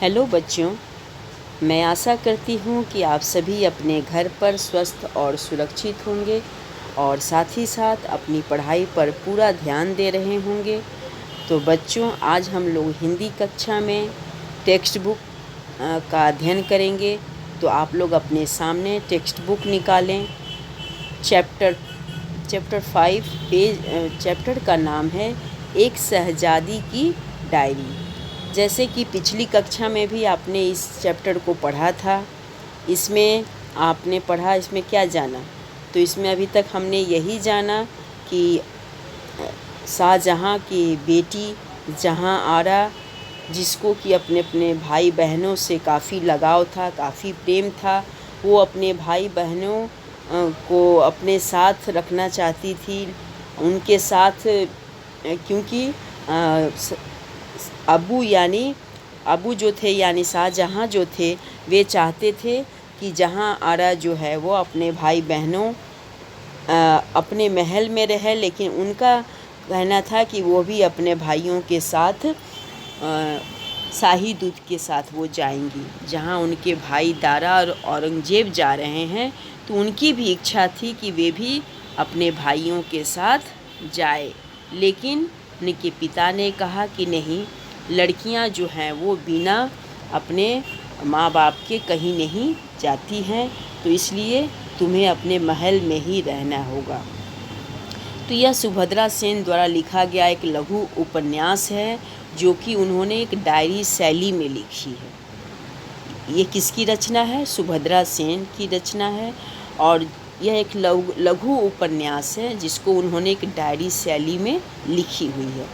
Hello बच्चों, मैं आशा करती हूँ कि आप सभी अपने घर पर स्वस्थ और सुरक्षित होंगे और साथ ही साथ अपनी पढ़ाई पर पूरा ध्यान दे रहे होंगे। तो बच्चों, आज हम लोग हिंदी कक्षा में टेक्स्ट बुक का अध्ययन करेंगे। तो आप लोग अपने सामने टेक्स्ट बुक निकालें। चैप्टर 5 चैप्टर का नाम है एक शहजादी की डायरी। जैसे कि पिछली कक्षा में भी आपने इस चैप्टर को पढ़ा था। इसमें आपने पढ़ा, इसमें क्या जाना? तो इसमें अभी तक हमने यही जाना कि शाहजहाँ की बेटी जहाँ आरा, जिसको कि अपने अपने भाई बहनों से काफ़ी लगाव था, काफ़ी प्रेम था, वो अपने भाई बहनों को अपने साथ रखना चाहती थी, उनके साथ, क्योंकि अबू जो थे यानी शाहजहाँ जो थे, वे चाहते थे कि जहाँ आरा जो है वो अपने भाई बहनों अपने महल में रहे, लेकिन उनका कहना था कि वो भी अपने भाइयों के साथ शाही दूत के साथ वो जाएंगी। जहाँ उनके भाई दारा और औरंगजेब जा रहे हैं, तो उनकी भी इच्छा थी कि वे भी अपने भाइयों के साथ जाए, लेकिन उनके पिता ने कहा कि नहीं, लड़कियां जो हैं वो बिना अपने माँ बाप के कहीं नहीं जाती हैं, तो इसलिए तुम्हें अपने महल में ही रहना होगा। तो यह सुभद्रा सेन द्वारा लिखा गया एक लघु उपन्यास है, जो कि उन्होंने एक डायरी शैली में लिखी है। ये किसकी रचना है? सुभद्रा सेन की रचना है। और यह एक लघु उपन्यास है जिसको उन्होंने एक डायरी शैली में लिखी हुई है,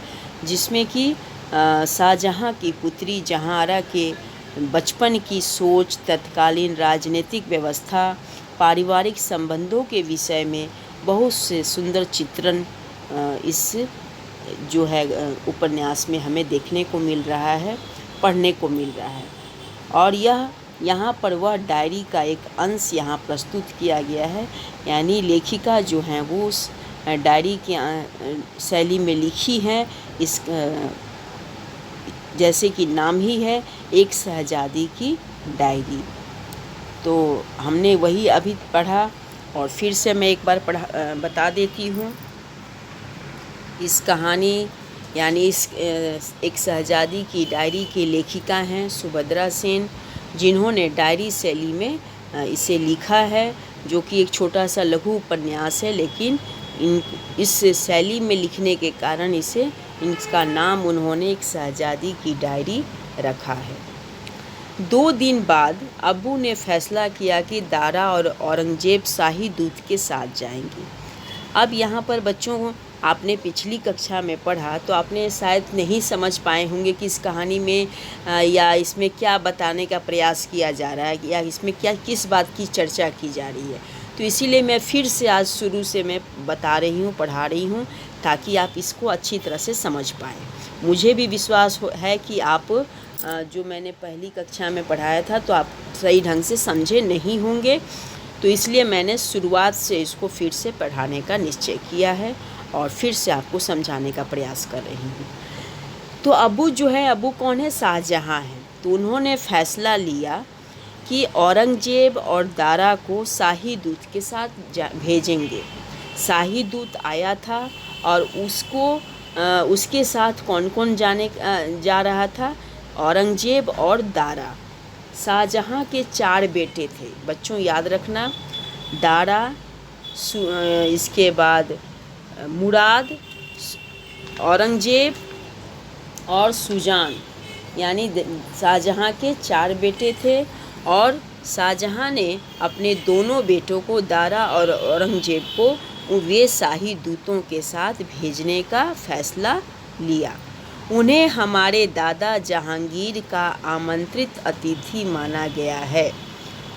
जिसमें कि शाहजहाँ की पुत्री जहाँआरा के बचपन की सोच, तत्कालीन राजनीतिक व्यवस्था, पारिवारिक संबंधों के विषय में बहुत से सुंदर चित्रण इस जो है उपन्यास में हमें देखने को मिल रहा है, पढ़ने को मिल रहा है। और यहाँ पर वह डायरी का एक अंश यहाँ प्रस्तुत किया गया है, यानी लेखिका जो हैं वो उस डायरी की शैली में लिखी हैं। इस जैसे कि नाम ही है, एक शहजादी की डायरी। तो हमने वही अभी पढ़ा और फिर से मैं एक बार बता देती हूँ। इस कहानी यानी इस एक शहजादी की डायरी की लेखिका हैं सुभद्रा सेन, जिन्होंने डायरी शैली में इसे लिखा है, जो कि एक छोटा सा लघु उपन्यास है, लेकिन इस शैली में लिखने के कारण इसका नाम उन्होंने एक शहजादी की डायरी रखा है। 2 दिन बाद अब्बू ने फैसला किया कि दारा और औरंगजेब शाही दूत के साथ जाएंगे। अब यहाँ पर बच्चों, आपने पिछली कक्षा में पढ़ा तो आपने शायद नहीं समझ पाए होंगे कि इस कहानी में या इसमें क्या बताने का प्रयास किया जा रहा है, या इसमें किस बात की चर्चा की जा रही है। तो इसीलिए मैं फिर से आज शुरू से मैं बता रही हूँ, पढ़ा रही हूँ, ताकि आप इसको अच्छी तरह से समझ पाएँ। मुझे भी विश्वास है कि आप जो मैंने पहली कक्षा में पढ़ाया था तो आप सही ढंग से समझे नहीं होंगे, तो इसलिए मैंने शुरुआत से इसको फिर से पढ़ाने का निश्चय किया है और फिर से आपको समझाने का प्रयास कर रही हूँ। तो अब्बू जो है, अब्बू कौन है? शाहजहाँ हैं। तो उन्होंने फैसला लिया कि औरंगजेब और दारा को शाही दूत के साथ भेजेंगे। शाही दूत आया था और उसके साथ कौन कौन जा रहा था? औरंगजेब और दारा। शाहजहाँ के 4 बेटे थे बच्चों, याद रखना। दारा, इसके बाद मुराद, औरंगजेब और सुजान, यानी शाहजहाँ के 4 बेटे थे। और शाहजहाँ ने अपने दोनों बेटों को, दारा और औरंगजेब को, वे शाही दूतों के साथ भेजने का फैसला लिया। उन्हें हमारे दादा जहांगीर का आमंत्रित अतिथि माना गया है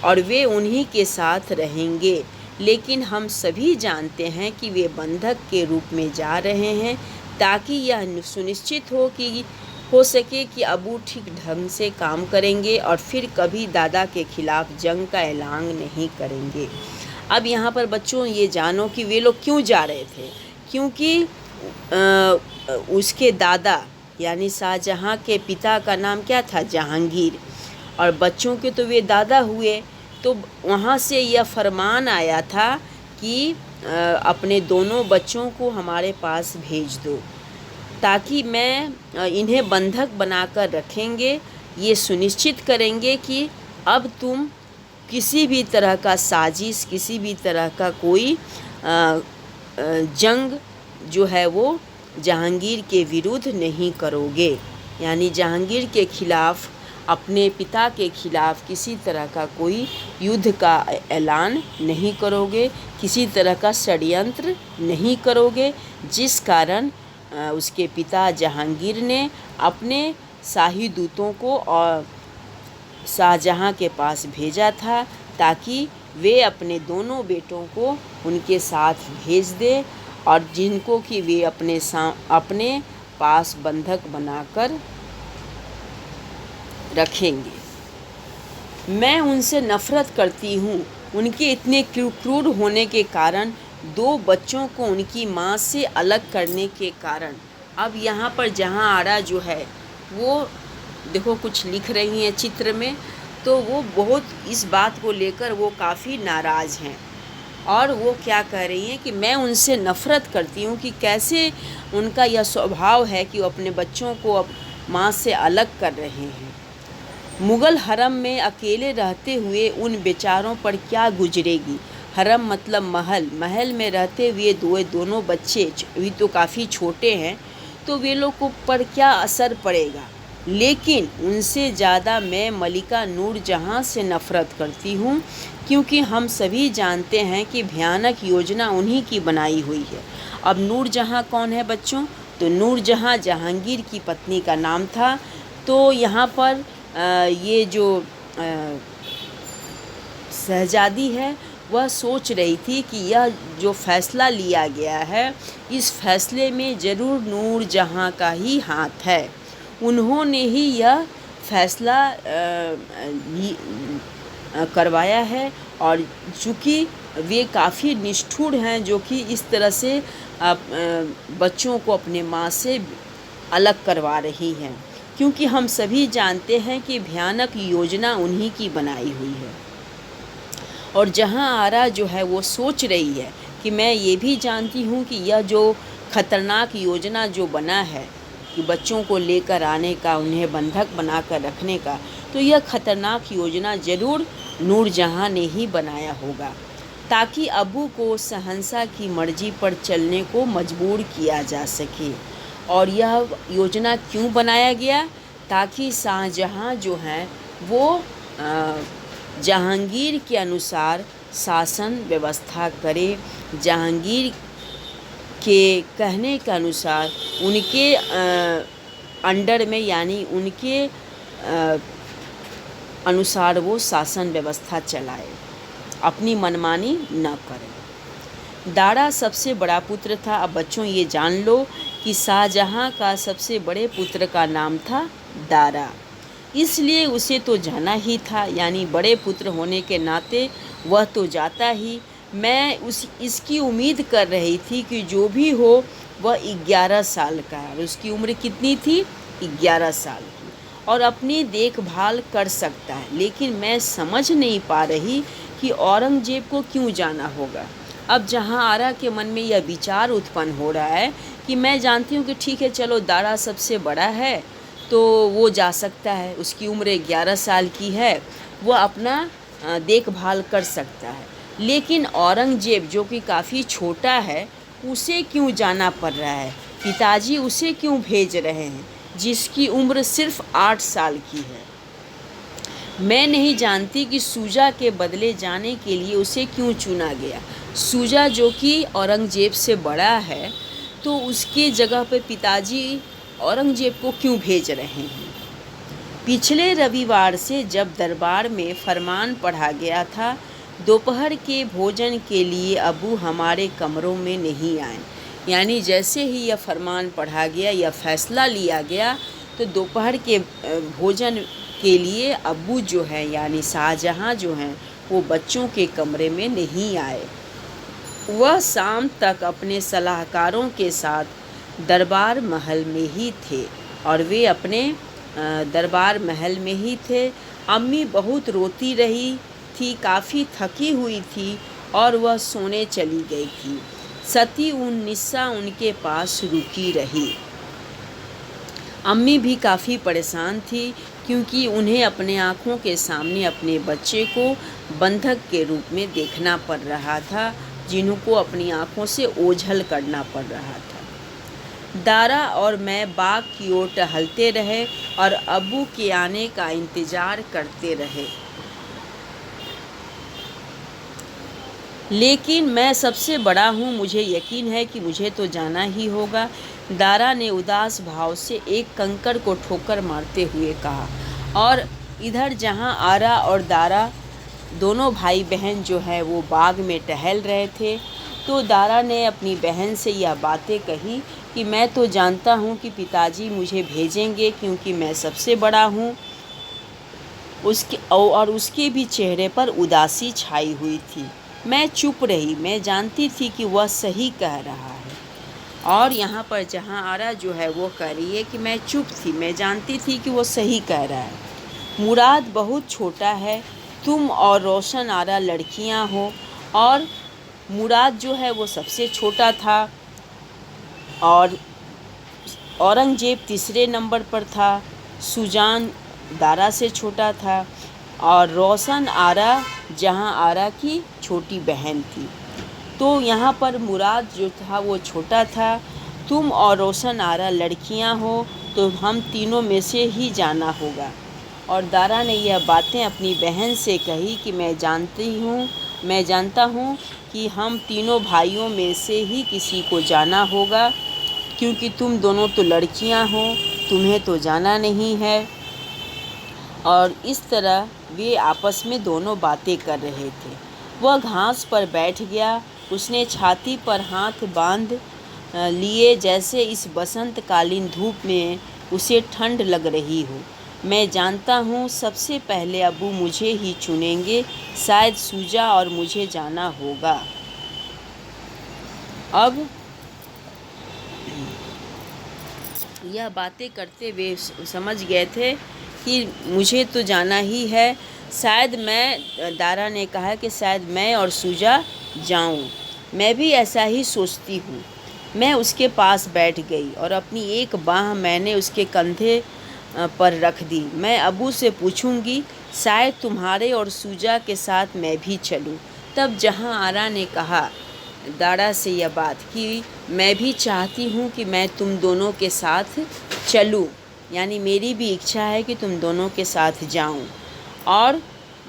और वे उन्हीं के साथ रहेंगे, लेकिन हम सभी जानते हैं कि वे बंधक के रूप में जा रहे हैं, ताकि यह सुनिश्चित हो सके कि अब्बू ठीक ढंग से काम करेंगे और फिर कभी दादा के खिलाफ जंग का ऐलान नहीं करेंगे। अब यहाँ पर बच्चों ये जानो कि वे लोग क्यों जा रहे थे। क्योंकि उसके दादा यानी शाहजहाँ के पिता का नाम क्या था? जहांगीर। और बच्चों के तो वे दादा हुए। तो वहाँ से यह फरमान आया था कि अपने दोनों बच्चों को हमारे पास भेज दो, ताकि मैं इन्हें बंधक बनाकर रखेंगे, ये सुनिश्चित करेंगे कि अब तुम किसी भी तरह का साजिश, किसी भी तरह का कोई जंग जो है वो जहांगीर के विरुद्ध नहीं करोगे। यानी जहांगीर के खिलाफ़, अपने पिता के खिलाफ़ किसी तरह का कोई युद्ध का ऐलान नहीं करोगे, किसी तरह का षड्यंत्र नहीं करोगे, जिस कारण उसके पिता जहांगीर ने अपने शाही दूतों को और शाहजहाँ के पास भेजा था, ताकि वे अपने दोनों बेटों को उनके साथ भेज दे, और जिनको कि वे अपने पास बंधक बनाकर रखेंगे। मैं उनसे नफ़रत करती हूँ। उनके इतने क्रूर होने के कारण, दो बच्चों को उनकी माँ से अलग करने के कारण। अब यहाँ पर जहाँ आरा जो है वो देखो कुछ लिख रही हैं चित्र में, तो वो बहुत इस बात को लेकर वो काफ़ी नाराज़ हैं, और वो क्या कह रही हैं कि मैं उनसे नफ़रत करती हूँ कि कैसे उनका यह स्वभाव है कि वो अपने बच्चों को अब माँ से अलग कर रहे हैं। मुग़ल हरम में अकेले रहते हुए उन बेचारों पर क्या गुजरेगी। हरम मतलब महल। महल में रहते हुए दोनों बच्चे अभी तो काफ़ी छोटे हैं, तो वे लोग को पर क्या असर पड़ेगा। लेकिन उनसे ज़्यादा मैं मलिका नूरजहाँ से नफ़रत करती हूँ, क्योंकि हम सभी जानते हैं कि भयानक योजना उन्हीं की बनाई हुई है। अब नूरजहाँ कौन है बच्चों? तो नूरजहाँ जहांगीर की पत्नी का नाम था। तो यहाँ पर ये जो शहज़ादी है वह सोच रही थी कि यह जो फ़ैसला लिया गया है, इस फ़ैसले में ज़रूर नूरजहाँ का ही हाथ है। उन्होंने ही यह फ़ैसला करवाया है, और चूँकि वे काफ़ी निष्ठुर हैं, जो कि इस तरह से बच्चों को अपने माँ से अलग करवा रही हैं, क्योंकि हम सभी जानते हैं कि भयानक योजना उन्हीं की बनाई हुई है। और जहाँ आरा जो है वो सोच रही है कि मैं ये भी जानती हूँ कि यह जो ख़तरनाक योजना जो बना है कि बच्चों को लेकर आने का, उन्हें बंधक बनाकर रखने का, तो यह ख़तरनाक योजना ज़रूर नूरजहाँ ने ही बनाया होगा, ताकि अबू को शहंशाह की मर्ज़ी पर चलने को मजबूर किया जा सके। और यह योजना क्यों बनाया गया? ताकि शाहजहाँ जो हैं वो जहांगीर के अनुसार शासन व्यवस्था करे, जहांगीर के कहने के अनुसार उनके अंडर में, यानी उनके अनुसार वो शासन व्यवस्था चलाए, अपनी मनमानी न करे। दारा सबसे बड़ा पुत्र था। अब बच्चों ये जान लो कि शाहजहाँ का सबसे बड़े पुत्र का नाम था दारा, इसलिए उसे तो जाना ही था, यानी बड़े पुत्र होने के नाते वह तो जाता ही। मैं इसकी उम्मीद कर रही थी कि जो भी हो वह 11 साल का है, और उसकी उम्र कितनी थी? 11 साल की, और अपनी देखभाल कर सकता है। लेकिन मैं समझ नहीं पा रही कि औरंगज़ेब को क्यों जाना होगा। अब जहाँ आरा के मन में यह विचार उत्पन्न हो रहा है कि मैं जानती हूँ कि ठीक है, चलो दारा सबसे बड़ा है तो वो जा सकता है, उसकी उम्र 11 साल की है, वो अपना देखभाल कर सकता है। लेकिन औरंगज़ेब जो कि काफ़ी छोटा है, उसे क्यों जाना पड़ रहा है? पिताजी उसे क्यों भेज रहे हैं, जिसकी उम्र सिर्फ 8 साल की है? मैं नहीं जानती कि शुजा के बदले जाने के लिए उसे क्यों चुना गया। शुजा जो कि औरंगज़ेब से बड़ा है, तो उसके जगह पे पिताजी औरंगज़ेब को क्यों भेज रहे हैं? पिछले रविवार से जब दरबार में फरमान पढ़ा गया था, दोपहर के भोजन के लिए अबू हमारे कमरों में नहीं आए। यानी जैसे ही यह फरमान पढ़ा गया, यह फ़ैसला लिया गया, तो दोपहर के भोजन के लिए अबू जो है यानी शाहजहाँ जो हैं वो बच्चों के कमरे में नहीं आए। वह शाम तक अपने सलाहकारों के साथ दरबार महल में ही थे। और वे अपने दरबार महल में ही थे। अम्मी बहुत रोती रही थी, काफ़ी थकी हुई थी और वह सोने चली गई थी। सती उन्निसा उनके पास रुकी रही। अम्मी भी काफ़ी परेशान थी क्योंकि उन्हें अपने आँखों के सामने अपने बच्चे को बंधक के रूप में देखना पड़ रहा था, जिनको अपनी आँखों से ओझल करना पड़ रहा था। दारा और मैं बाग की ओर टहलते रहे और अब्बू के आने का इंतज़ार करते रहे। लेकिन मैं सबसे बड़ा हूँ, मुझे यकीन है कि मुझे तो जाना ही होगा। दारा ने उदास भाव से एक कंकड़ को ठोकर मारते हुए कहा। और इधर जहाँ आरा और दारा दोनों भाई बहन जो है वो बाग में टहल रहे थे, तो दारा ने अपनी बहन से यह बातें कही कि मैं तो जानता हूँ कि पिताजी मुझे भेजेंगे क्योंकि मैं सबसे बड़ा हूँ। उसके भी चेहरे पर उदासी छाई हुई थी। मैं चुप रही। मैं जानती थी कि वह सही कह रहा है। और यहाँ पर जहाँ आरा जो है वो कह रही है कि मैं चुप थी, मैं जानती थी कि वो सही कह रहा है। मुराद बहुत छोटा है, तुम और रोशन आरा लड़कियाँ हो, और मुराद जो है वो सबसे छोटा था, और औरंगजेब तीसरे नंबर पर था, सुजान दारा से छोटा था, और रोशन आरा जहाँ आरा की छोटी बहन थी। तो यहाँ पर मुराद जो था वो छोटा था। तुम और रोशन आरा लड़कियाँ हो, तो हम तीनों में से ही जाना होगा। और दारा ने यह बातें अपनी बहन से कही कि मैं जानता हूँ कि हम तीनों भाइयों में से ही किसी को जाना होगा, क्योंकि तुम दोनों तो लड़कियां हो, तुम्हें तो जाना नहीं है। और इस तरह वे आपस में दोनों बातें कर रहे थे। वह घास पर बैठ गया। उसने छाती पर हाथ बांध लिए, जैसे इस बसंतकालीन धूप में उसे ठंड लग रही हो। मैं जानता हूँ सबसे पहले अब्बू मुझे ही चुनेंगे, शायद सूजा और मुझे जाना होगा। अब यह बातें करते वे समझ गए थे कि मुझे तो जाना ही है। दारा ने कहा कि शायद मैं और सूजा जाऊं। मैं भी ऐसा ही सोचती हूँ। मैं उसके पास बैठ गई और अपनी एक बाँह मैंने उसके कंधे पर रख दी। मैं अब्बू से पूछूंगी, शायद तुम्हारे और सूजा के साथ मैं भी चलूं। तब जहाँ आरा ने कहा दारा से यह बात कि मैं भी चाहती हूँ कि मैं तुम दोनों के साथ चलूँ, यानी मेरी भी इच्छा है कि तुम दोनों के साथ जाऊँ। और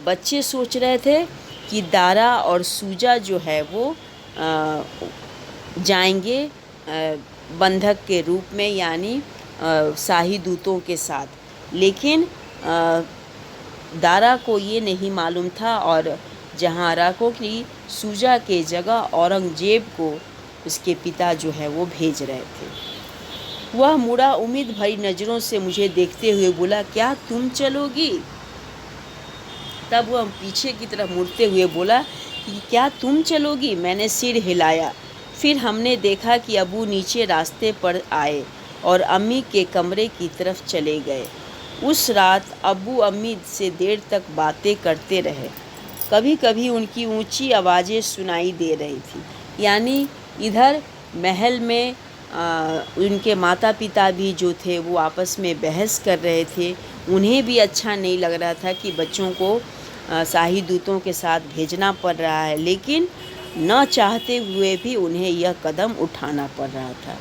बच्चे सोच रहे थे कि दारा और सूजा जो है वो जाएंगे बंधक के रूप में, यानी शाही दूतों के साथ। लेकिन दारा को ये नहीं मालूम था, और जहाँ आरा को कि सूजा के जगह औरंगजेब को उसके पिता जो है वो भेज रहे थे। वह मुड़ा उम्मीद भरी नज़रों से मुझे देखते हुए बोला, क्या तुम चलोगी? तब वह पीछे की तरफ मुड़ते हुए बोला कि क्या तुम चलोगी? मैंने सिर हिलाया। फिर हमने देखा कि अब्बू नीचे रास्ते पर आए और अम्मी के कमरे की तरफ चले गए। उस रात अब्बू अम्मी से देर तक बातें करते रहे। कभी कभी उनकी ऊंची आवाज़ें सुनाई दे रही थी, यानी इधर महल में उनके माता पिता भी जो थे वो आपस में बहस कर रहे थे। उन्हें भी अच्छा नहीं लग रहा था कि बच्चों को शाही दूतों के साथ भेजना पड़ रहा है, लेकिन न चाहते हुए भी उन्हें यह कदम उठाना पड़ रहा था।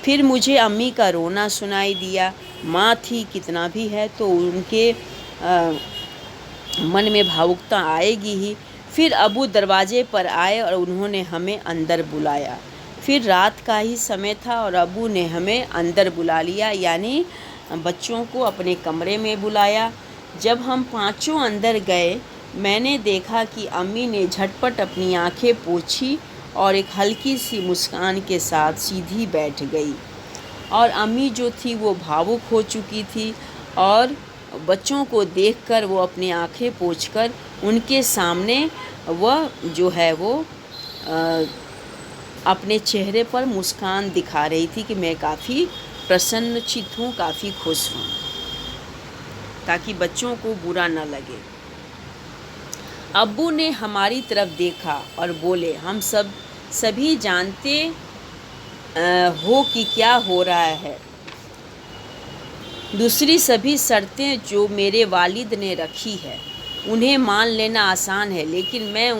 फिर मुझे अम्मी का रोना सुनाई दिया। माँ थी, कितना भी है तो उनके मन में भावुकता आएगी ही। फिर अब्बू दरवाजे पर आए और उन्होंने हमें अंदर बुलाया। फिर रात का ही समय था और अब्बू ने हमें अंदर बुला लिया, यानी बच्चों को अपने कमरे में बुलाया। जब हम पांचों अंदर गए, मैंने देखा कि अम्मी ने झटपट अपनी आंखें पोंछी और एक हल्की सी मुस्कान के साथ सीधी बैठ गई। और अम्मी जो थी वो भावुक हो चुकी थी, और बच्चों को देखकर वो अपनी आंखें पोंछकर उनके सामने वह जो है वो अपने चेहरे पर मुस्कान दिखा रही थी कि मैं काफ़ी प्रसन्नचित्त हूँ, काफ़ी खुश हूँ, ताकि बच्चों को बुरा न लगे। अब्बू ने हमारी तरफ देखा और बोले, हम सभी जानते हो कि क्या हो रहा है। दूसरी सभी शर्तें जो मेरे वालिद ने रखी है उन्हें मान लेना आसान है, लेकिन मैं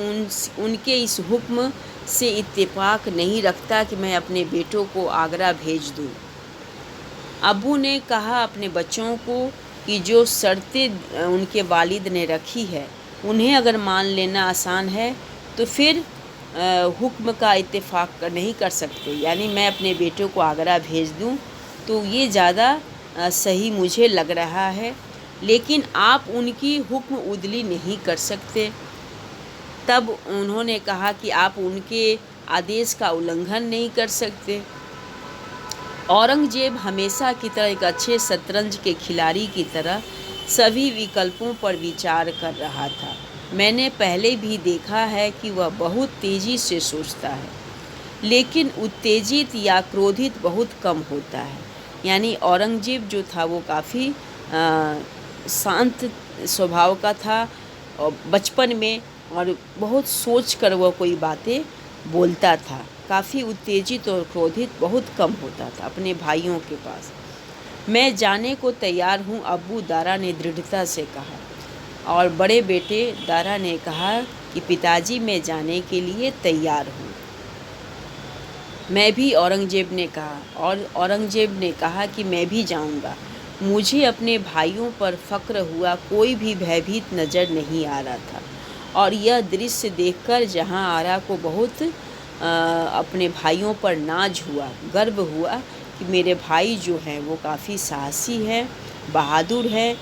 उनके इस हुक्म से इत्तेफाक नहीं रखता कि मैं अपने बेटों को आगरा भेज दूँ। अब्बू ने कहा अपने बच्चों को कि जो शर्तें उनके वालिद ने रखी है उन्हें अगर मान लेना आसान है तो फिर हुक्म का इत्तेफाक नहीं कर सकते, यानी मैं अपने बेटों को आगरा भेज दूं तो ये ज़्यादा सही मुझे लग रहा है, लेकिन आप उनकी हुक्म उदली नहीं कर सकते। तब उन्होंने कहा कि आप उनके आदेश का उल्लंघन नहीं कर सकते। औरंगजेब हमेशा की तरह एक अच्छे शतरंज के खिलाड़ी की तरह सभी विकल्पों पर विचार कर रहा था। मैंने पहले भी देखा है कि वह बहुत तेज़ी से सोचता है, लेकिन उत्तेजित या क्रोधित बहुत कम होता है। यानी औरंगजेब जो था वो काफ़ी शांत स्वभाव का था और बचपन में, और बहुत सोच कर वह कोई बातें बोलता था। काफ़ी उत्तेजित और क्रोधित बहुत कम होता था अपने भाइयों के पास। मैं जाने को तैयार हूँ, अब्बू दारा ने दृढ़ता से कहा। और बड़े बेटे दारा ने कहा कि पिताजी मैं जाने के लिए तैयार हूँ। मैं भी, औरंगजेब ने कहा, और औरंगजेब ने कहा कि मैं भी जाऊँगा। मुझे अपने भाइयों पर फ़ख्र हुआ, कोई भी भयभीत नज़र नहीं आ रहा था। और यह दृश्य देखकर जहाँ आरा को बहुत अपने भाइयों पर नाज हुआ, गर्व हुआ कि मेरे भाई जो हैं वो काफ़ी साहसी हैं, बहादुर हैं,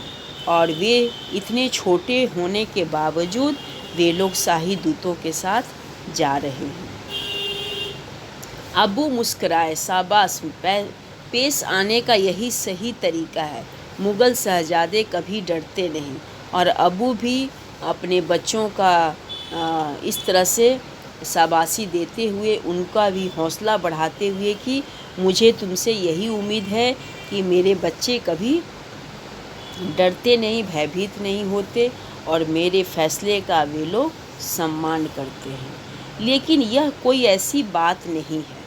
और वे इतने छोटे होने के बावजूद वे लोग शाही दूतों के साथ जा रहे हैं। अब्बू मुस्कराए, शाबाश, पेश आने का यही सही तरीका है। मुग़ल शहज़ादे कभी डरते नहीं। और अब्बू भी अपने बच्चों का इस तरह से शाबाशी देते हुए, उनका भी हौसला बढ़ाते हुए कि मुझे तुमसे यही उम्मीद है कि मेरे बच्चे कभी डरते नहीं, भयभीत नहीं होते, और मेरे फ़ैसले का वे लोग सम्मान करते हैं। लेकिन यह कोई ऐसी बात नहीं है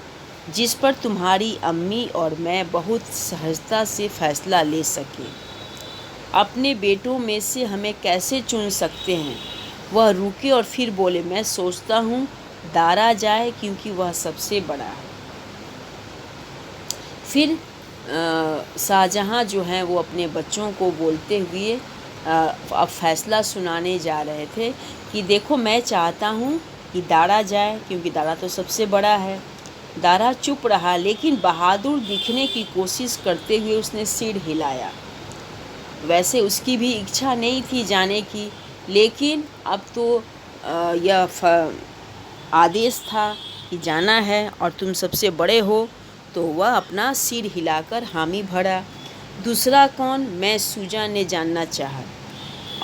जिस पर तुम्हारी अम्मी और मैं बहुत सहजता से फ़ैसला ले सकें। अपने बेटों में से हमें कैसे चुन सकते हैं? वह रुके और फिर बोले, मैं सोचता हूँ दारा जाए, क्योंकि वह सबसे बड़ा है। फिर शाहजहाँ जो हैं वो अपने बच्चों को बोलते हुए अब फ़ैसला सुनाने जा रहे थे कि देखो, मैं चाहता हूँ कि दारा जाए, क्योंकि दारा तो सबसे बड़ा है। दारा चुप रहा, लेकिन बहादुर दिखने की कोशिश करते हुए उसने सिर हिलाया। वैसे उसकी भी इच्छा नहीं थी जाने की, लेकिन अब तो यह आदेश था कि जाना है और तुम सबसे बड़े हो, तो वह अपना सिर हिलाकर हामी भरा। दूसरा कौन? मैं, सूजा ने जानना चाहा,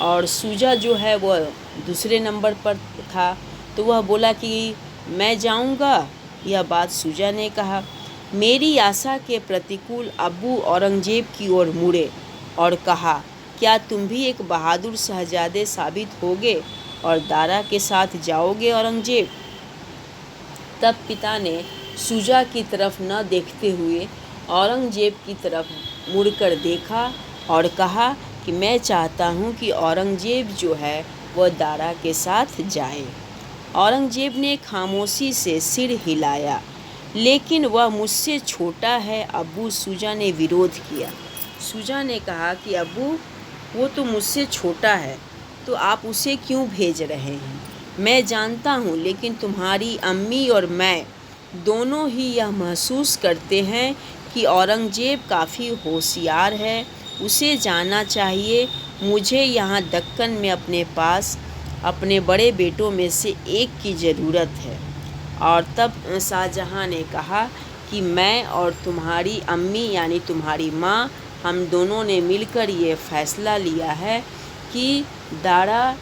और सूजा जो है वह दूसरे नंबर पर था, तो वह बोला कि मैं जाऊंगा। यह बात सूजा ने कहा। मेरी आशा के प्रतिकूल अब्बू औरंगजेब की ओर मुड़े और कहा, क्या तुम भी एक बहादुर शहजादे साबित होगे और दारा के साथ जाओगे औरंगजेब? तब पिता ने सूजा की तरफ न देखते हुए औरंगजेब की तरफ मुड़कर देखा और कहा कि मैं चाहता हूँ कि औरंगजेब जो है वह दारा के साथ जाए। औरंगजेब ने खामोशी से सिर हिलाया, लेकिन वह मुझसे छोटा है अब्बू, सूजा ने विरोध किया। सूजा ने कहा कि अब्बू, वो तो मुझसे छोटा है, तो आप उसे क्यों भेज रहे हैं? मैं जानता हूँ, लेकिन तुम्हारी अम्मी और मैं दोनों ही यह महसूस करते हैं कि औरंगजेब काफ़ी होशियार है, उसे जाना चाहिए। मुझे यहाँ दक्कन में अपने पास अपने बड़े बेटों में से एक की ज़रूरत है। और तब शाहजहाँ ने कहा कि मैं और तुम्हारी अम्मी यानी तुम्हारी माँ, हम दोनों ने मिलकर ये फ़ैसला लिया है कि दारा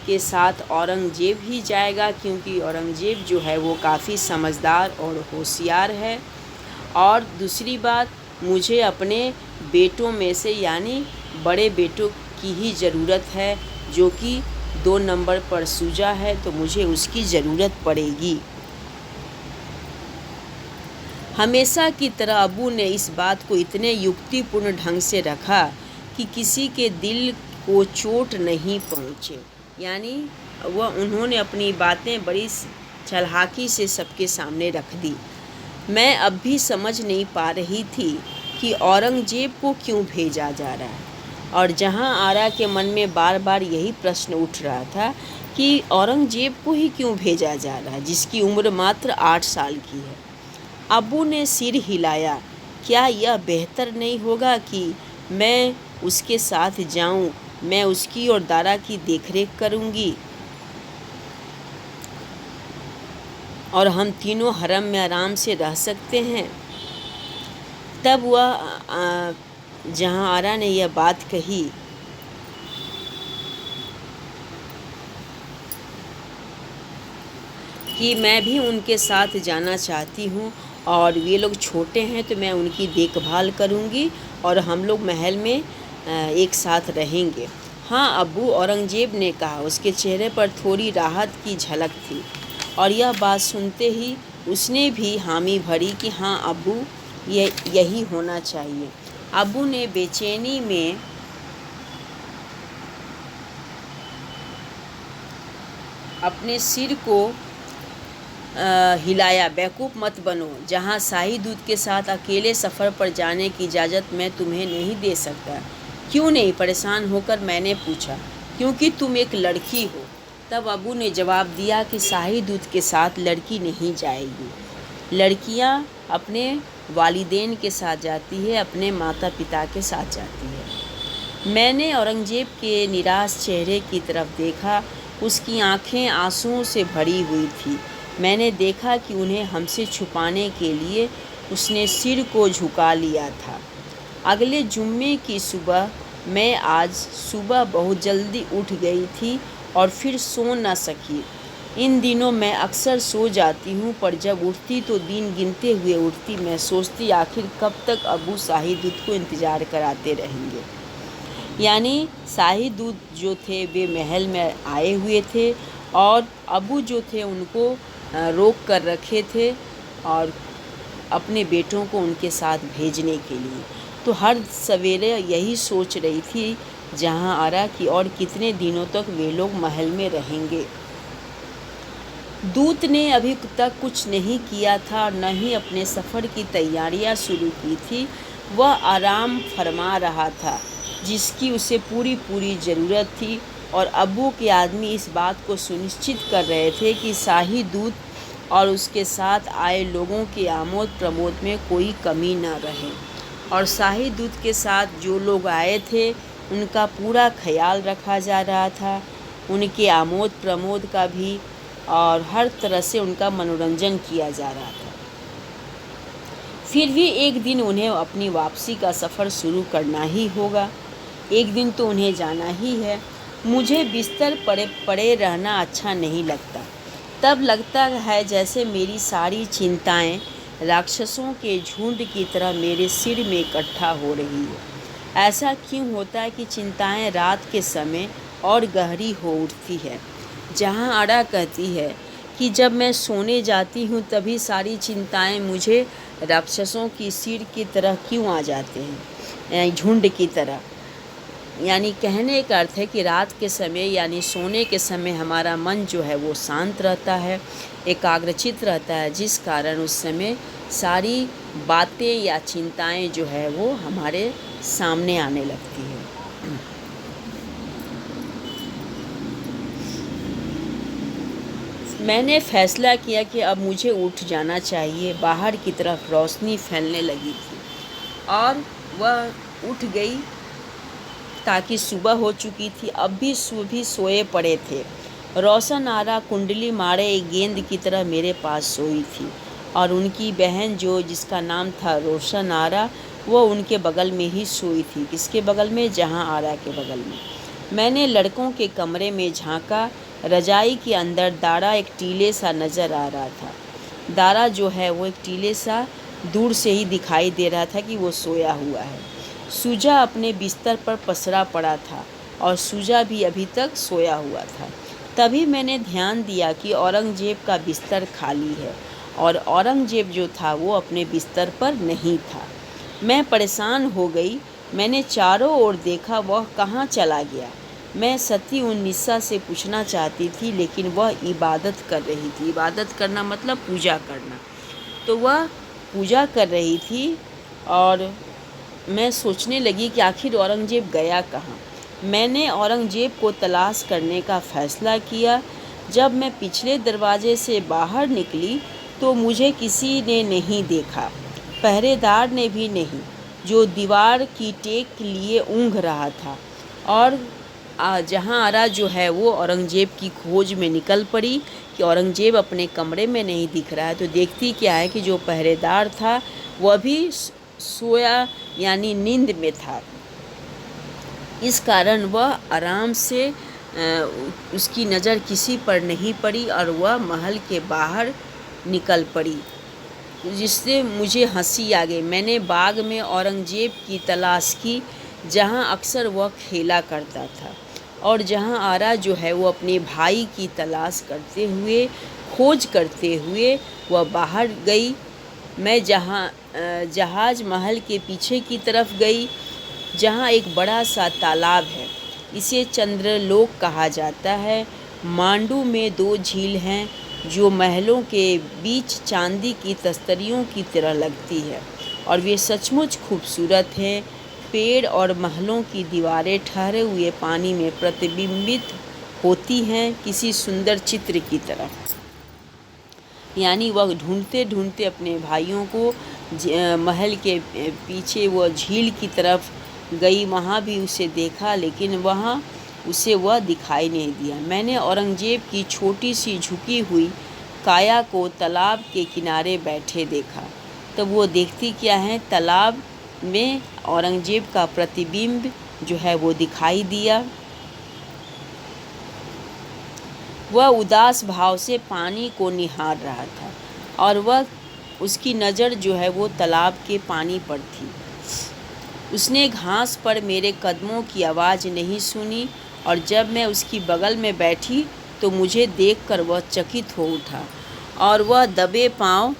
के साथ औरंगजेब ही जाएगा, क्योंकि औरंगजेब जो है वो काफ़ी समझदार और होशियार है। और दूसरी बात, मुझे अपने बेटों में से यानी बड़े बेटों की ही ज़रूरत है, जो कि 2 नंबर पर सूजा है, तो मुझे उसकी ज़रूरत पड़ेगी। हमेशा की तरह अबू ने इस बात को इतने युक्तिपूर्ण ढंग से रखा कि किसी के दिल को चोट नहीं पहुँचे। यानी उन्होंने अपनी बातें बड़ी चालाकी से सबके सामने रख दी। मैं अब भी समझ नहीं पा रही थी कि औरंगज़ेब को क्यों भेजा जा रहा है, और जहां आरा के मन में बार बार यही प्रश्न उठ रहा था कि औरंगज़ेब को ही क्यों भेजा जा रहा है, जिसकी उम्र मात्र 8 साल की है। अबू ने सिर हिलाया। क्या यह बेहतर नहीं होगा कि मैं उसके साथ जाऊं? मैं उसकी और दारा की देखरेख करूंगी और हम तीनों हरम में आराम से रह सकते हैं। तब वह जहां आरा ने यह बात कही कि मैं भी उनके साथ जाना चाहती हूँ और ये लोग छोटे हैं तो मैं उनकी देखभाल करूँगी और हम लोग महल में एक साथ रहेंगे। हाँ अब्बू, औरंगज़ेब ने कहा। उसके चेहरे पर थोड़ी राहत की झलक थी और यह बात सुनते ही उसने भी हामी भरी कि हाँ अब्बू, यही होना चाहिए। अब्बू ने बेचैनी में अपने सिर को हिलाया। बेवकूफ़ मत बनो। जहाँ शाही दूत के साथ अकेले सफ़र पर जाने की इजाज़त मैं तुम्हें नहीं दे सकता। क्यों नहीं? परेशान होकर मैंने पूछा। क्योंकि तुम एक लड़की हो। तब अबू ने जवाब दिया कि शाही दूत के साथ लड़की नहीं जाएगी। लड़कियाँ अपने वालिदैन के साथ जाती है, अपने माता पिता के साथ जाती है। मैंने औरंगज़ेब के निराश चेहरे की तरफ देखा। उसकी आंखें आंसुओं से भरी हुई थी। मैंने देखा कि उन्हें हमसे छुपाने के लिए उसने सिर को झुका लिया था। अगले जुम्मे की सुबह मैं आज सुबह बहुत जल्दी उठ गई थी और फिर सो न सकी। इन दिनों मैं अक्सर सो जाती हूँ, पर जब उठती तो दिन गिनते हुए उठती। मैं सोचती आखिर कब तक अबू शाही दूत को इंतज़ार कराते रहेंगे। यानी शाही दूत जो थे वे महल में आए हुए थे और अबू जो थे उनको रोक कर रखे थे और अपने बेटों को उनके साथ भेजने के लिए। तो हर सवेरे यही सोच रही थी जहां आरा की और कितने दिनों तक वे लोग महल में रहेंगे। दूत ने अभी तक कुछ नहीं किया था और न ही अपने सफ़र की तैयारियां शुरू की थी। वह आराम फरमा रहा था जिसकी उसे पूरी ज़रूरत थी और अब्बू के आदमी इस बात को सुनिश्चित कर रहे थे कि शाही दूत और उसके साथ आए लोगों के आमोद प्रमोद में कोई कमी न रहे। और शाही दूत के साथ जो लोग आए थे उनका पूरा ख्याल रखा जा रहा था, उनके आमोद प्रमोद का भी, और हर तरह से उनका मनोरंजन किया जा रहा था। फिर भी एक दिन उन्हें अपनी वापसी का सफ़र शुरू करना ही होगा। एक दिन तो उन्हें जाना ही है। मुझे बिस्तर पड़े रहना अच्छा नहीं लगता। तब लगता है जैसे मेरी सारी चिंताएं राक्षसों के झुंड की तरह मेरे सिर में इकट्ठा हो रही है। ऐसा क्यों होता है कि चिंताएं रात के समय और गहरी हो उठती है? जहां आरा कहती है कि जब मैं सोने जाती हूं तभी सारी चिंताएं मुझे राक्षसों की सिर की तरह क्यों आ जाते हैं, झुंड की तरह। यानी कहने का अर्थ है कि रात के समय यानी सोने के समय हमारा मन जो है वो शांत रहता है, एकाग्रचित रहता है, जिस कारण उस समय सारी बातें या चिंताएं जो है वो हमारे सामने आने लगती है। मैंने फैसला किया कि अब मुझे उठ जाना चाहिए। बाहर की तरफ रोशनी फैलने लगी थी और वह उठ गई ताकि सुबह हो चुकी थी। अब भी सभी सोए पड़े थे। रोशन आरा कुंडली मारे एक गेंद की तरह मेरे पास सोई थी और उनकी बहन जिसका नाम था रोशन आरा, वो उनके बगल में ही सोई थी। किसके बगल में? जहां आरा के बगल में। मैंने लड़कों के कमरे में झांका। रजाई के अंदर दारा एक टीले सा नज़र आ रहा था। दारा जो है वो एक टीले सा दूर से ही दिखाई दे रहा था कि वो सोया हुआ है। सूजा अपने बिस्तर पर पसरा पड़ा था और सूजा भी अभी तक सोया हुआ था। तभी मैंने ध्यान दिया कि औरंगजेब का बिस्तर खाली है और औरंगजेब जो था वो अपने बिस्तर पर नहीं था। मैं परेशान हो गई। मैंने चारों ओर देखा, वह कहाँ चला गया। मैं सती उन्निसा से पूछना चाहती थी, लेकिन वह इबादत कर रही थी। इबादत करना मतलब पूजा करना। तो वह पूजा कर रही थी और मैं सोचने लगी कि आखिर औरंगजेब गया कहाँ। मैंने औरंगजेब को तलाश करने का फ़ैसला किया। जब मैं पिछले दरवाजे से बाहर निकली तो मुझे किसी ने नहीं देखा, पहरेदार ने भी नहीं, जो दीवार की टेक लिए ऊँघ रहा था। और जहाँ आरा जो है वो औरंगजेब की खोज में निकल पड़ी कि औरंगजेब अपने कमरे में नहीं दिख रहा है। तो देखती क्या है कि जो पहरेदार था वह भी सोया यानी नींद में था। इस कारण वह आराम से उसकी नज़र किसी पर नहीं पड़ी और वह महल के बाहर निकल पड़ी, जिससे मुझे हंसी आ गई। मैंने बाग में औरंगजेब की तलाश की, जहां अक्सर वह खेला करता था, और जहां आरा जो है वो अपने भाई की तलाश करते हुए, खोज करते हुए वह बाहर गई। मैं जहाज महल के पीछे की तरफ गई, जहां एक बड़ा सा तालाब है। इसे चंद्रलोक कहा जाता है। मांडू में 2 झील हैं जो महलों के बीच चांदी की तस्तरियों की तरह लगती है, और वे सचमुच खूबसूरत हैं। पेड़ और महलों की दीवारें ठहरे हुए पानी में प्रतिबिंबित होती हैं, किसी सुंदर चित्र की तरह। यानी वह ढूंढते ढूंढते अपने भाइयों को महल के पीछे वह झील की तरफ गई। वहाँ भी उसे देखा, लेकिन वहाँ उसे वह दिखाई नहीं दिया। मैंने औरंगजेब की छोटी सी झुकी हुई काया को तालाब के किनारे बैठे देखा। तब वो देखती क्या है, तालाब में औरंगजेब का प्रतिबिंब जो है वो दिखाई दिया। वह उदास भाव से पानी को निहार रहा था और वह उसकी नज़र जो है वो तालाब के पानी पर थी। उसने घास पर मेरे कदमों की आवाज़ नहीं सुनी, और जब मैं उसकी बगल में बैठी तो मुझे देखकर वह चकित हो उठा और वह दबे पांव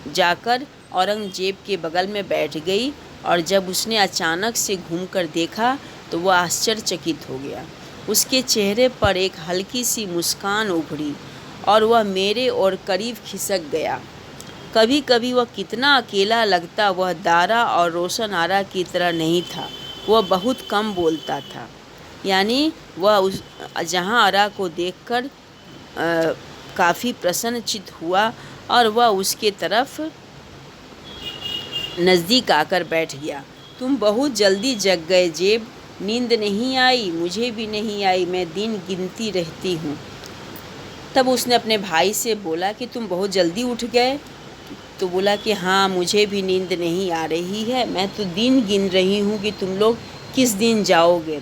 जाकर औरंगजेब के बगल में बैठ गई। और जब उसने अचानक से घूमकर देखा तो वह आश्चर्यचकित हो गया। उसके चेहरे पर एक हल्की सी मुस्कान उभरी और वह मेरे और करीब खिसक गया। कभी कभी वह कितना अकेला लगता। वह दारा और रोशन आरा की तरह नहीं था। वह बहुत कम बोलता था। यानी वह जहाँ आरा को देखकर काफ़ी प्रसन्नचित हुआ और वह उसके तरफ नज़दीक आकर बैठ गया। तुम बहुत जल्दी जग गए जेब। नींद नहीं आई? मुझे भी नहीं आई, मैं दिन गिनती रहती हूँ। तब उसने अपने भाई से बोला कि तुम बहुत जल्दी उठ गए। तो बोला कि हाँ, मुझे भी नींद नहीं आ रही है, मैं तो दिन गिन रही हूँ कि तुम लोग किस दिन जाओगे।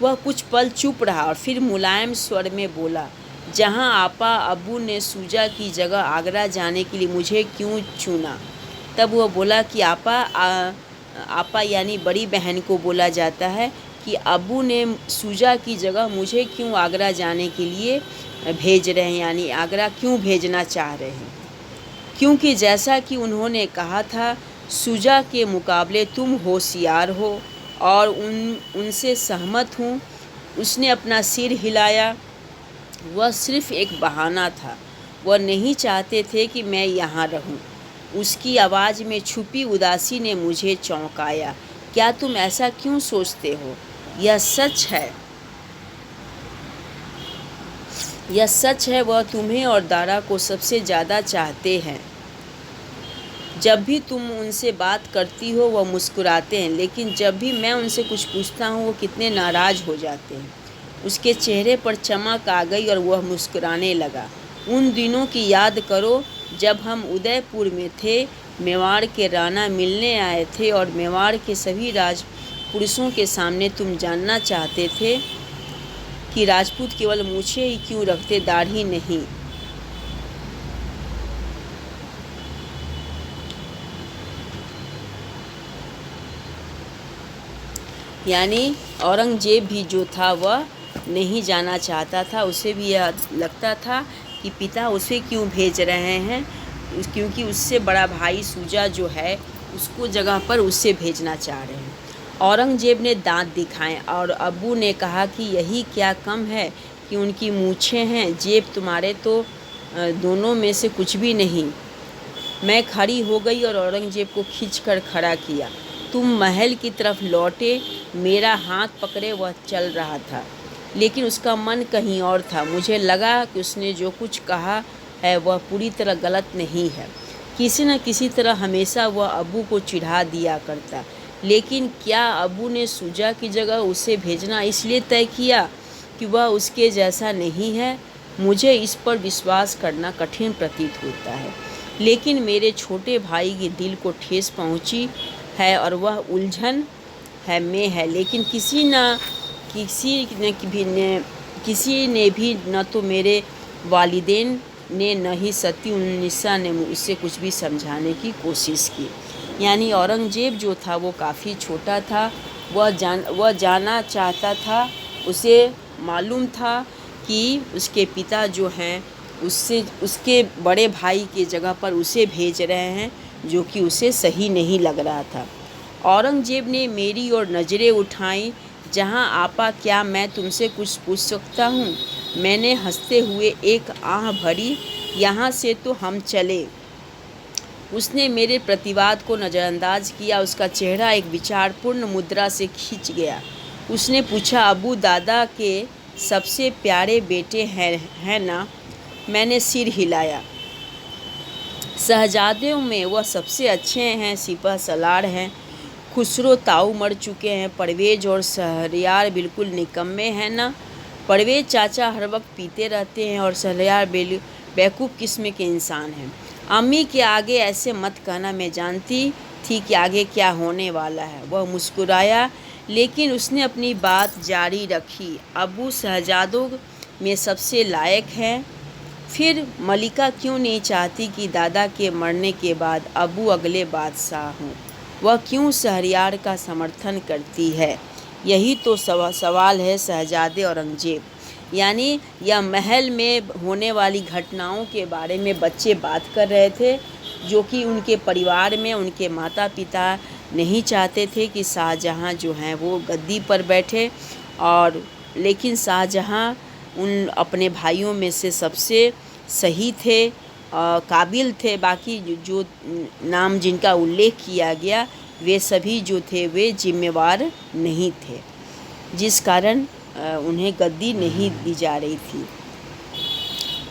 वह कुछ पल चुप रहा और फिर मुलायम स्वर में बोला, जहाँ आपा अब्बू ने सूजा की जगह आगरा जाने के लिए मुझे क्यों चुना। तब वह बोला कि आपा यानी बड़ी बहन को बोला जाता है कि अब्बू ने सूजा की जगह मुझे क्यों आगरा जाने के लिए भेज रहे हैं, यानी आगरा क्यों भेजना चाह रहे हैं। क्योंकि जैसा कि उन्होंने कहा था, सूजा के मुकाबले तुम होशियार हो और उनसे सहमत हूँ। उसने अपना सिर हिलाया। वह सिर्फ एक बहाना था। वह नहीं चाहते थे कि मैं यहाँ रहूँ। उसकी आवाज़ में छुपी उदासी ने मुझे चौंकाया। क्या तुम ऐसा क्यों सोचते हो? यह सच है, यह सच है। वह तुम्हें और दारा को सबसे ज़्यादा चाहते हैं। जब भी तुम उनसे बात करती हो वह मुस्कुराते हैं, लेकिन जब भी मैं उनसे कुछ पूछता हूँ वो कितने नाराज़ हो जाते हैं। उसके चेहरे पर चमक आ गई और वह मुस्कुराने लगा। उन दिनों की याद करो जब हम उदयपुर में थे। मेवाड़ के राणा मिलने आए थे और मेवाड़ के सभी राजपुरुषों के सामने तुम जानना चाहते थे कि राजपूत केवल मूछें ही क्यों रखते, दाढ़ी नहीं। यानी औरंगजेब भी जो था वह नहीं जाना चाहता था। उसे भी यह लगता था कि पिता उसे क्यों भेज रहे हैं, क्योंकि उससे बड़ा भाई सूजा जो है उसको जगह पर उसे भेजना चाह रहे हैं। औरंगजेब ने दांत दिखाए और अब्बू ने कहा कि यही क्या कम है कि उनकी मूछें हैं, जेब तुम्हारे तो दोनों में से कुछ भी नहीं। मैं खड़ी हो गई और औरंगजेब को खींचकर खड़ा किया। तुम महल की तरफ लौटे, मेरा हाथ पकड़े वह चल रहा था, लेकिन उसका मन कहीं और था। मुझे लगा कि उसने जो कुछ कहा है वह पूरी तरह गलत नहीं है। किसी न किसी तरह हमेशा वह अब्बू को चिढ़ा दिया करता, लेकिन क्या अब्बू ने सूजा की जगह उसे भेजना इसलिए तय किया कि वह उसके जैसा नहीं है? मुझे इस पर विश्वास करना कठिन प्रतीत होता है, लेकिन मेरे छोटे भाई के दिल को ठेस पहुंची है और वह उलझन में है। लेकिन किसी ने भी न तो मेरे वालिदैन ने न ही सती उन्निसा ने उससे कुछ भी समझाने की कोशिश की। यानी औरंगजेब जो था वो काफ़ी छोटा था, वह जाना चाहता था। उसे मालूम था कि उसके पिता जो हैं उसके बड़े भाई के जगह पर उसे भेज रहे हैं, जो कि उसे सही नहीं लग रहा था। औरंगजेब ने मेरी ओर नज़रें उठाईं। जहाँ आपा, क्या मैं तुमसे कुछ पूछ सकता हूँ? मैंने हंसते हुए एक आह भरी, यहाँ से तो हम चले। उसने मेरे प्रतिवाद को नज़रअंदाज किया। उसका चेहरा एक विचारपूर्ण मुद्रा से खिंच गया। उसने पूछा, अबू दादा के सबसे प्यारे बेटे हैं ना? मैंने सिर हिलाया। शहजादों में वह सबसे अच्छे हैं। सिपह सलार हैं, खुसरो ताऊ मर चुके हैं, परवेज और शहरयार बिल्कुल निकम्मे हैं ना? परवेज चाचा हर वक्त पीते रहते हैं और शहरयार बेवकूफ़ किस्म के इंसान हैं। अम्मी के आगे ऐसे मत कहना, मैं जानती थी कि आगे क्या होने वाला है। वह मुस्कुराया, लेकिन उसने अपनी बात जारी रखी। अबू शहजादों में सबसे लायक है। फिर मलिका क्यों नहीं चाहती कि दादा के मरने के बाद अबू अगले बादशाह हों? वह क्यों शहरयार का समर्थन करती है? यही तो सवाल है शहजादे औरंगजेब। यानी यह महल में होने वाली घटनाओं के बारे में बच्चे बात कर रहे थे, जो कि उनके परिवार में उनके माता पिता नहीं चाहते थे कि शाहजहाँ जो हैं वो गद्दी पर बैठे, और लेकिन शाहजहाँ उन अपने भाइयों में से सबसे सही थे, काबिल थे। बाकी जो नाम जिनका उल्लेख किया गया वे सभी जो थे वे जिम्मेवार नहीं थे, जिस कारण उन्हें गद्दी नहीं दी जा रही थी।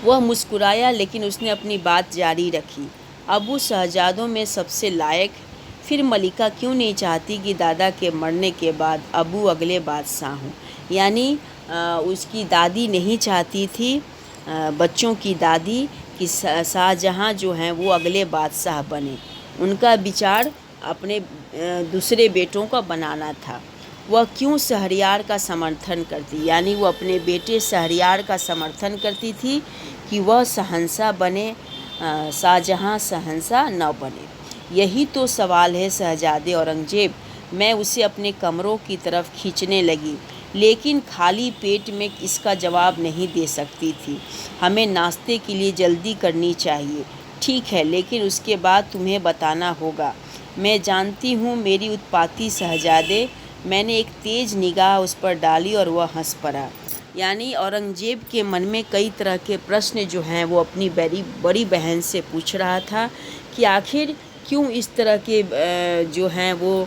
वह मुस्कुराया, लेकिन उसने अपनी बात जारी रखी। अबू शहजादों में सबसे लायक। फिर मलिका क्यों नहीं चाहती कि दादा के मरने के बाद अबू अगले बादशाह हों? यानी उसकी दादी नहीं चाहती थी, बच्चों की दादी, कि शाहजहाँ जो हैं वो अगले बादशाह बने। उनका विचार अपने दूसरे बेटों का बनाना था। वह क्यों शहरयार का समर्थन करती? यानी वो अपने बेटे शहरयार का समर्थन करती थी कि वह शहंशाह बने, शाहजहाँ शहंशाह न बने। यही तो सवाल है शहजादे औरंगजेब। मैं उसे अपने कमरों की तरफ खींचने लगी, लेकिन खाली पेट में इसका जवाब नहीं दे सकती थी। हमें नाश्ते के लिए जल्दी करनी चाहिए। ठीक है, लेकिन उसके बाद तुम्हें बताना होगा। मैं जानती हूँ मेरी उत्पाती शहजादे। मैंने एक तेज़ निगाह उस पर डाली और वह हंस पड़ा। यानी औरंगजेब के मन में कई तरह के प्रश्न जो हैं वो अपनी बड़ी बहन से पूछ रहा था कि आखिर क्यों इस तरह के जो हैं वो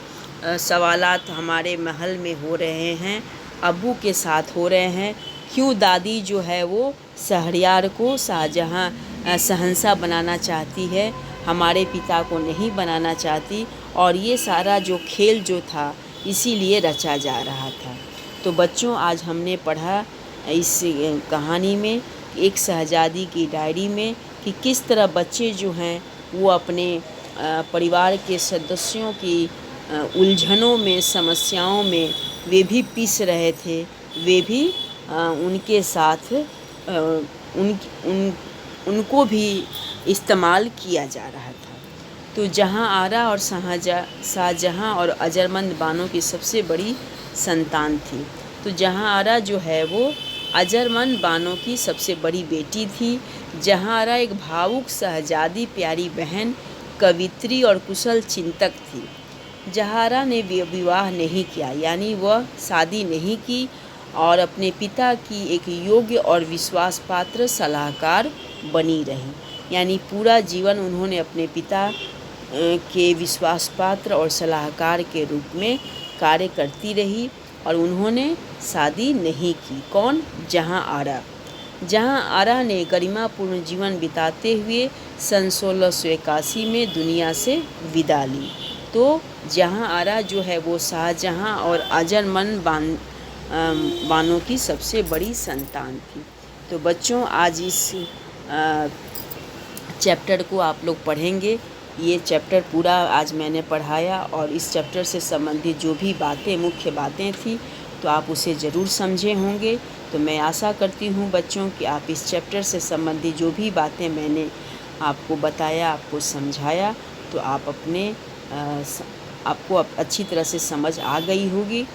सवालात हमारे महल में हो रहे हैं, अब्बू के साथ हो रहे हैं। क्यों दादी जो है वो शहरयार को शाहजहाँ शहंशाह बनाना चाहती है, हमारे पिता को नहीं बनाना चाहती। और ये सारा जो खेल जो था इसीलिए रचा जा रहा था। तो बच्चों, आज हमने पढ़ा इस कहानी में, एक शहजादी की डायरी में, कि किस तरह बच्चे जो हैं वो अपने परिवार के सदस्यों की उलझनों में, समस्याओं में वे भी पिस रहे थे, वे भी उनके साथ उनको भी इस्तेमाल किया जा रहा था। तो जहाँ आरा और शाहजहाँ और अजरमंद बानों की सबसे बड़ी संतान थी। तो जहाँआरा जो है वो अजरमन बानो की सबसे बड़ी बेटी थी। जहाँआरा एक भावुक शहजादी, प्यारी बहन, कवित्री और कुशल चिंतक थी। जहाँआरा ने विवाह नहीं किया, यानी वह शादी नहीं की और अपने पिता की एक योग्य और विश्वास पात्र सलाहकार बनी रही। यानी पूरा जीवन उन्होंने अपने पिता के विश्वास पात्र और सलाहकार के रूप में कार्य करती रही और उन्होंने शादी नहीं की। कौन? जहाँआरा। जहाँआरा ने गरिमापूर्ण जीवन बिताते हुए सन 1681 में दुनिया से विदा ली। तो जहाँआरा जो है वो शाहजहाँ और अजरमन बानो की सबसे बड़ी संतान थी। तो बच्चों, आज इस चैप्टर को आप लोग पढ़ेंगे। ये चैप्टर पूरा आज मैंने पढ़ाया और इस चैप्टर से संबंधित जो भी बातें, मुख्य बातें थी, तो आप उसे ज़रूर समझे होंगे। तो मैं आशा करती हूँ बच्चों कि आप इस चैप्टर से संबंधित जो भी बातें मैंने आपको बताया, आपको समझाया, तो आप आपको अच्छी तरह से समझ आ गई होगी।